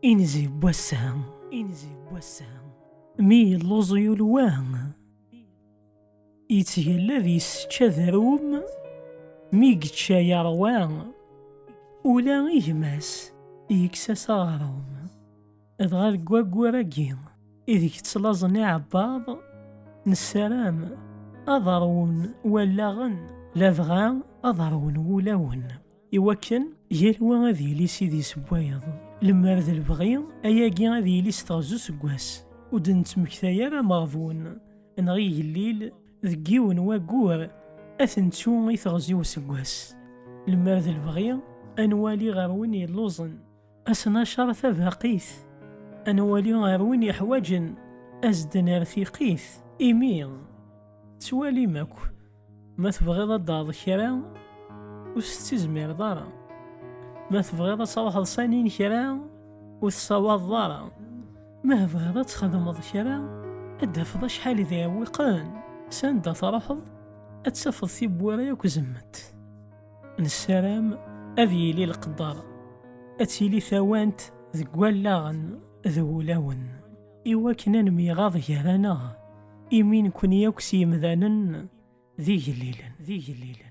إنزي بوسان مي اللوزيو الوان يتهلا ذي ستشاذروم مي قتشا يروان ولا إجماس يكساس غروم إدغار قواقوراكين إذ كتلازني عباض نسلام أضرون ولاغن لافغان أضرون ولاون إوكن يلوى هذه لي سيدي سبوايض لما رذ البغي أياكي هذه لي ستغزو سكواس ودنت مكتايا مغفون نغي الليل ذكيون واقور أثنتو يثغزيو سكواس لما رذ البغي أنوالي غيروين يلوزن أسنا شرث باقيث أنوالي غيروين يحواجن أزدن رثيقيث إيمين توالي ماكو ما تبغيض دار كرا وستزمير دارا ما تبغيض تصوح لصانين كرا وتصوات دارا ما بغيض تخدم كرا أدفض شحال ذي وقان ساندا تروحض أتسفض في بورايا كزمت نسلام أذي لي القدر أتيلي ثوانت ذقوال لاغن ذولاون إوا كنا نميغاض يرانا إيمين كن يوكسي مذانا ذي جليلا